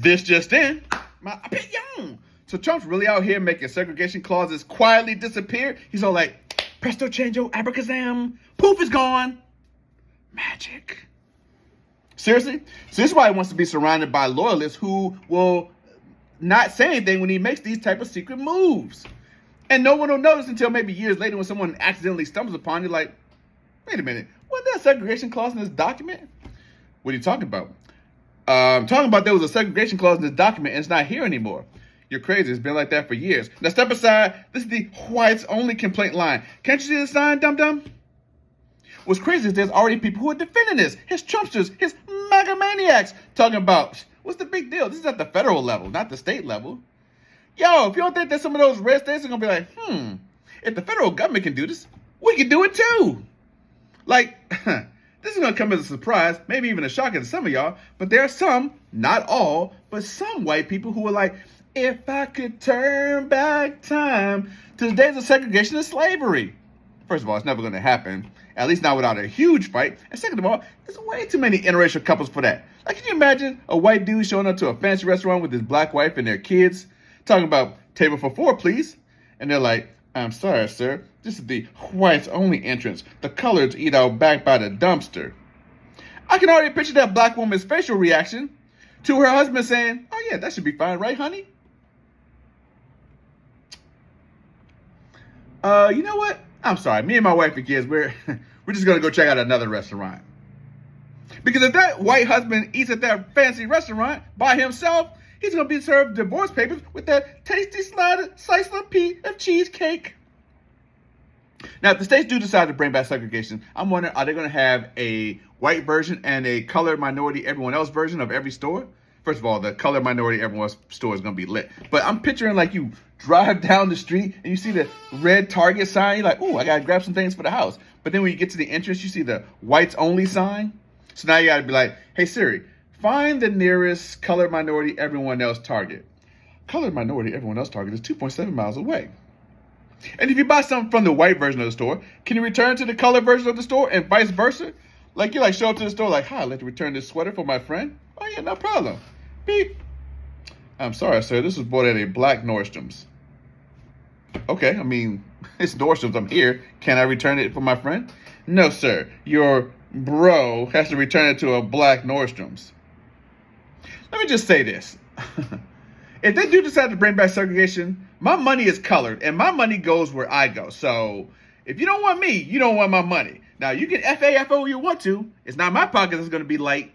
This just in, my opinion. So Trump's really out here making segregation clauses quietly disappear. He's all like, presto chango, abracazam, poof is gone. Magic. Seriously? So this is why he wants to be surrounded by loyalists who will not say anything when he makes these type of secret moves. And no one will notice until maybe years later when someone accidentally stumbles upon you like, wait a minute, wasn't there a segregation clause in this document? What are you talking about? I'm talking about there was a segregation clause in this document and it's not here anymore. You're crazy. It's been like that for years. Now step aside. This is the whites only complaint line. Can't you see the sign, dum-dum? What's crazy is there's already people who are defending this. His Trumpsters, his MAGA maniacs, talking about, what's the big deal? This is at the federal level, not the state level. Yo, if you don't think that some of those red states are going to be like, if the federal government can do this, we can do it too. Like, this is going to come as a surprise, maybe even a shocker to some of y'all, but there are some, not all, but some white people who are like, if I could turn back time to the days of segregation and slavery. First of all, it's never going to happen, at least not without a huge fight. And second of all, there's way too many interracial couples for that. Like, can you imagine a white dude showing up to a fancy restaurant with his black wife and their kids, talking about table for four, please? And they're like, I'm sorry, sir. This is the whites only entrance. The coloreds eat out back by the dumpster. I can already picture that black woman's facial reaction to her husband saying, oh yeah, that should be fine, right, honey? You know what? I'm sorry. Me and my wife and kids, we're just going to go check out another restaurant. Because if that white husband eats at that fancy restaurant by himself, he's going to be served divorce papers with that tasty slice of cheesecake. Now, if the states do decide to bring back segregation, I'm wondering, are they going to have a white version and a colored minority, everyone else version of every store? First of all, the colored minority, everyone else store is going to be lit. But I'm picturing like you drive down the street and you see the red Target sign. You're like, ooh, I got to grab some things for the house. But then when you get to the entrance, you see the whites only sign. So now you got to be like, hey, Siri, find the nearest colored minority, everyone else Target. Colored minority, everyone else Target is 2.7 miles away. And if you buy something from the white version of the store, can you return to the colored version of the store and vice versa? Like you like show up to the store like, hi, I'd like to return this sweater for my friend. Oh yeah, no problem. Beep. I'm sorry, sir. This was bought at a black Nordstrom's. Okay, I mean, it's Nordstrom's. I'm here. Can I return it for my friend? No, sir. Your bro has to return it to a black Nordstrom's. Let me just say this. If they do decide to bring back segregation, my money is colored, and my money goes where I go. So if you don't want me, you don't want my money. Now, you can FAFO you want to. It's not my pocket that's going to be light.